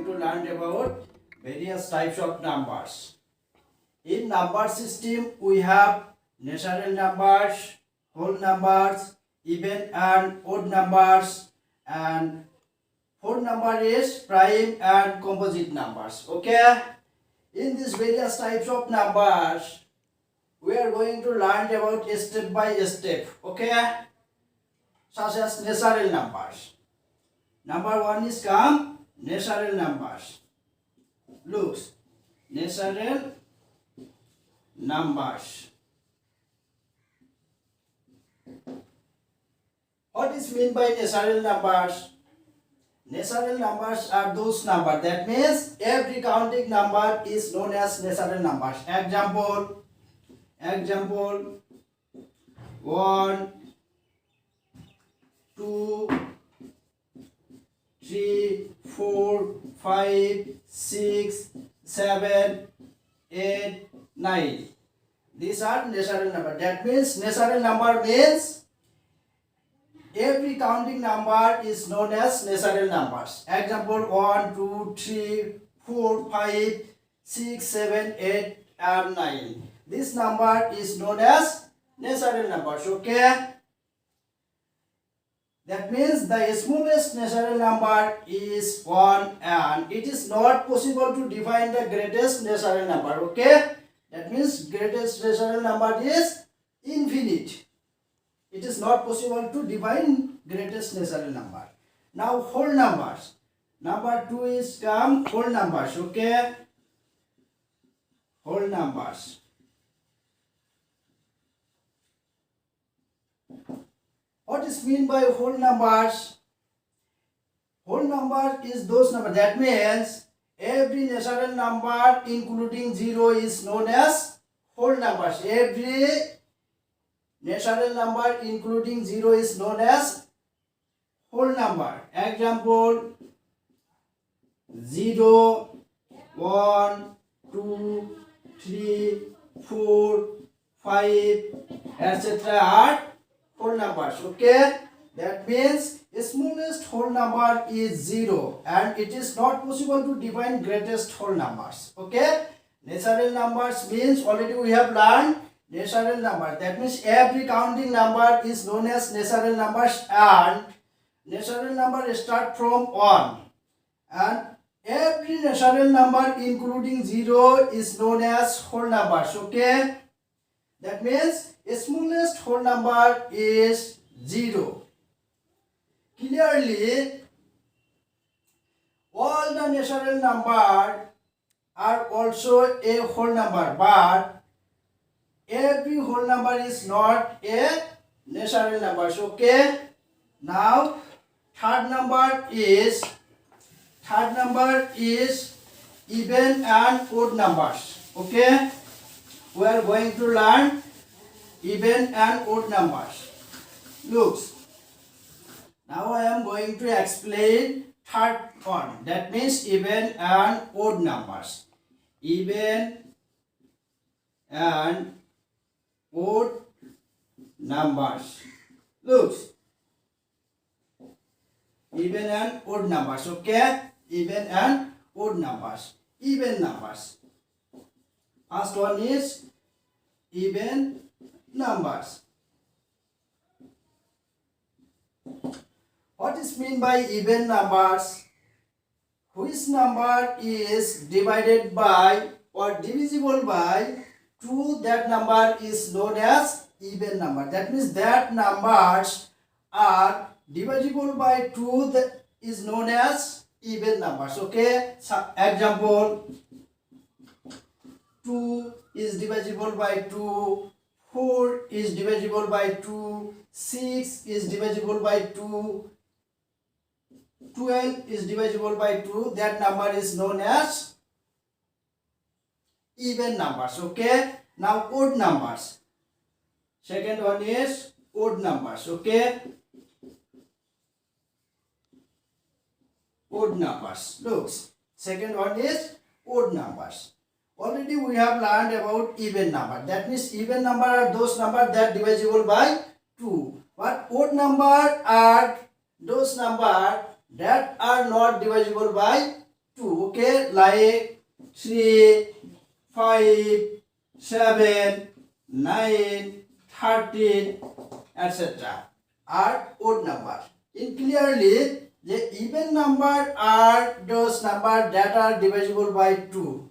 to learn about various types of numbers. In number system, we have natural numbers, whole numbers, even and odd numbers, and fourth number is prime and composite numbers. Okay. In these various types of numbers, we are going to learn about step by step. Okay. Such as natural numbers. Number one is natural numbers. Looks natural numbers. What is meant by natural numbers? Natural numbers are those numbers. That means every counting number is known as natural numbers. Example 1, 2, 3, 4, 5, 6, 7, 8, 9. These are natural numbers. That means natural number means every counting number is known as natural numbers. Example 1, 2, 3, 4, 5, 6, 7, 8 and 9. This number is known as natural numbers. Okay. That means the smallest natural number is 1 and it is not possible to define the greatest natural number. Okay. That means greatest natural number is infinite. It is not possible to define greatest natural number. Now whole numbers. Number 2 is whole numbers. Okay. Whole numbers. What is meant by whole numbers? Whole number is those numbers. That means every natural number including 0 is known as whole numbers. Every natural number including 0 is known as whole number. Example 0, 1, 2, 3, 4, 5, etc. are whole numbers. Okay. That means smallest whole number is 0 and it is not possible to define greatest whole numbers. Okay. Natural numbers means already we have learned natural number. That means every counting number is known as natural numbers and natural number start from 1 and every natural number including 0 is known as whole numbers. Okay. That means smallest whole number is 0. Clearly, all the natural numbers are also a whole number, but every whole number is not a natural number. Okay. Now third number is even and odd numbers. Okay. We are going to learn even and odd numbers. Looks. Now I am going to explain third one. That means even and odd numbers. Even and odd numbers. Looks. Even and odd numbers. Okay. Even and odd numbers. Even numbers. First one is even numbers. What is meant by even numbers? Which number is divided by or divisible by 2, that number is known as even number. That means that numbers are divisible by 2 that is known as even numbers. Okay. So, example 2 is divisible by 2, 4 is divisible by 2, 6 is divisible by 2, 12 is divisible by 2. That number is known as even numbers. Okay. Now odd numbers. Second one is odd numbers. Okay. Odd numbers. Looks. Second one is odd numbers. Already we have learned about even number. That means even number are those numbers that divisible by 2. But odd number are those numbers that are not divisible by 2. Okay, like 3, 5, 7, 9, 13, etc. are odd number. In clearly, the even number are those numbers that are divisible by 2,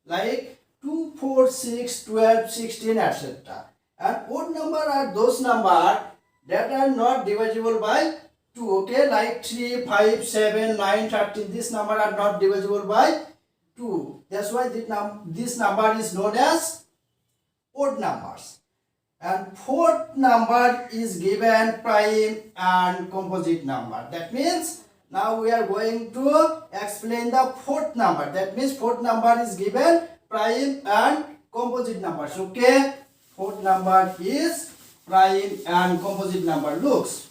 like 2, 4, 6, 12, 16, etc. And odd number are those numbers that are not divisible by 2. Okay, like 3, 5, 7, 9, 13. These numbers are not divisible by 2. That's why this number is known as odd numbers. And fourth number is given prime and composite number. That means now we are going to explain the fourth number. That means fourth number is given prime and composite numbers. Okay, fourth number is prime and composite number. Looks,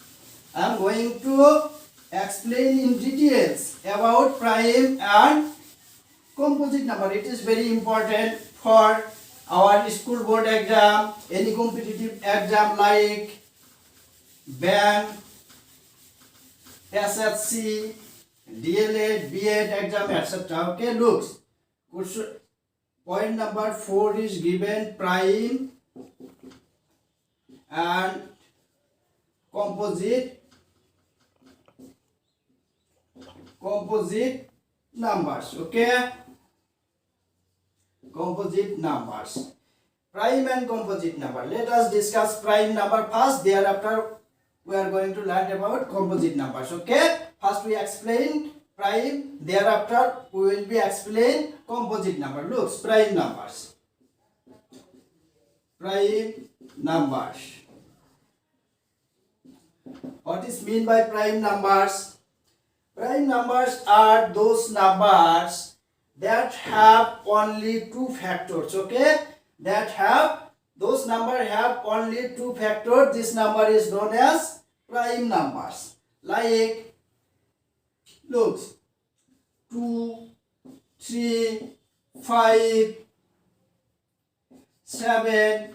I am going to explain in details about prime and composite number. It is very important for our school board exam, any competitive exam like bank, SSC, D.el.ed, B.ed exam, etc. Okay, looks. Point number 4 is given prime and composite numbers. Okay, composite numbers, prime and composite number. Let us discuss prime number first, thereafter we are going to learn about composite numbers. Okay, first we explain prime, thereafter we will be explain composite number. Looks, prime numbers. What is mean by prime numbers? Prime numbers are those numbers that have only 2 factors. Okay, those numbers have only 2 factors. This number is known as prime numbers. Like, looks, 2, 3, 5, 7,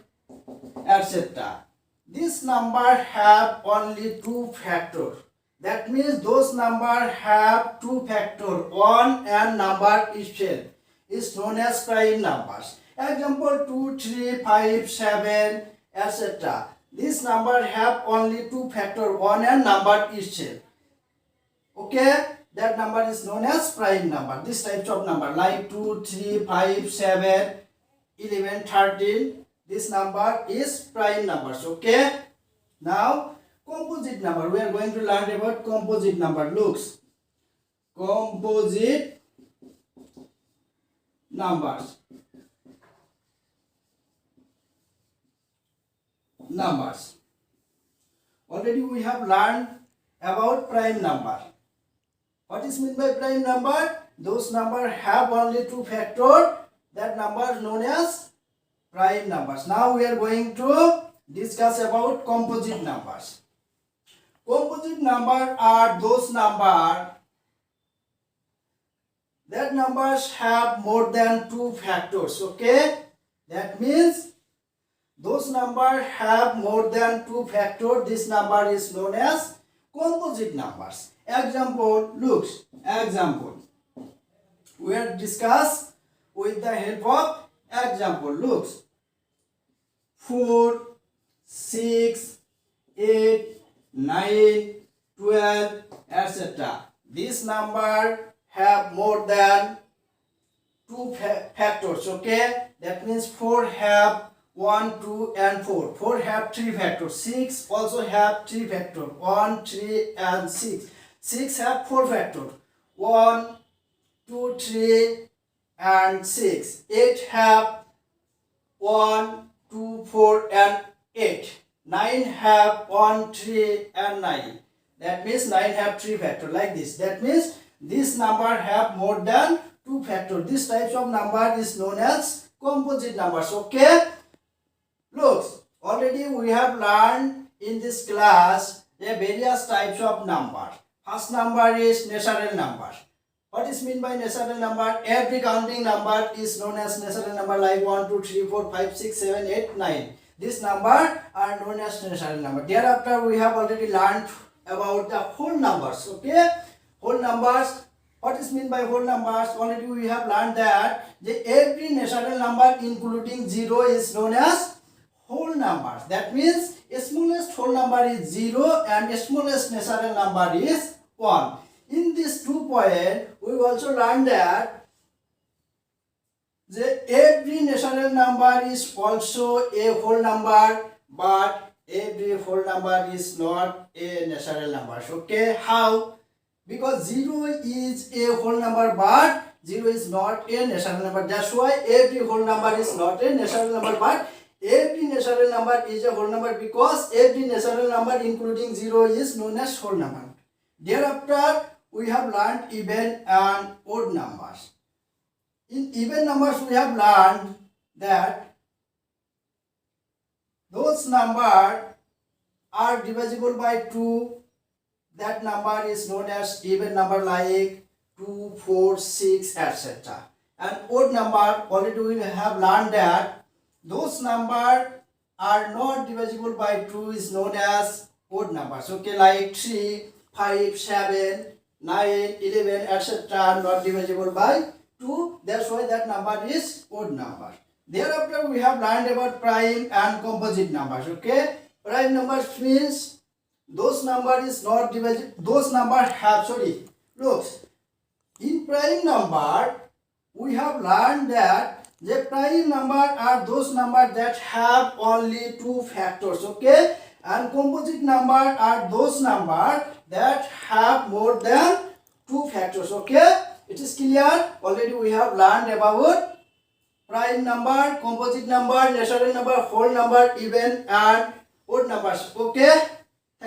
etc. This number have only 2 factors. That means those numbers have 2 factors. 1 and number itself is known as prime numbers. Example 2, 3, 5, 7, etc. This number have only 2 factors. 1 and number itself. Okay, that number is known as prime number. This types of number like 2, 3, 5, 7, 11, 13. This number is prime numbers. Okay, now composite number. We are going to learn about composite number. Looks, composite numbers. Already we have learned about prime number. What is meant by prime number? Those numbers have only 2 factors. That number is known as prime numbers. Now we are going to discuss about composite numbers. Composite numbers are those numbers that numbers have more than 2 factors. Okay, that means those numbers have more than 2 factors. This number is known as composite numbers. Example, looks, example. We are discuss with the help of example. Looks, 4, 6, 8, 9, 12, etc. This number have more than 2 factors. Okay, that means 4 have 1, 2 and 4. 4 have 3 factors. 6 also have 3 factors. 1, 3 and 6. 6 have 4 factors. 1, 2, 3 and 6. 8 have 1, 2, 4 and 8. 9 have 1, 3 and 9. That means 9 have 3 factors like this. That means this number have more than 2 factors. This types of number is known as composite numbers. Okay, looks, already we have learned in this class the various types of number. First number is natural number. What is meant by natural number? Every counting number is known as natural number, like 1, 2, 3, 4, 5, 6, 7, 8, 9. This number are known as natural number. Thereafter we have already learned about the whole numbers. Okay, whole numbers. What is mean by whole numbers? Already we have learned that every natural number including 0 is known as whole numbers. That means smallest whole number is 0 and smallest natural number is 1. In this 2 point, we also learned that every natural number is also a whole number, but every whole number is not a natural number. Okay, how? Because 0 is a whole number, but 0 is not a natural number. That's why every whole number is not a natural number, but every natural number is a whole number, because every natural number including 0 is known as whole number. Thereafter, we have learned even and odd numbers. In even numbers, we have learned that those numbers are divisible by 2. That number is known as even number, like 2, 4, 6, etc. And odd number, already we have learned that those numbers are not divisible by 2 is known as odd numbers. Okay, like 3, 5, 7, 9, 11, etc. are not divisible by 2. That's why that number is odd number. Thereafter, we have learned about prime and composite numbers. Okay, prime numbers means those number is not divisible. Those number have, look, in prime number we have learned that the prime number are those numbers that have only 2 factors. Okay, and composite number are those numbers that have more than 2 factors. Okay, it is clear. Already we have learned about prime number, composite number, natural number, whole number, even and odd numbers. Okay.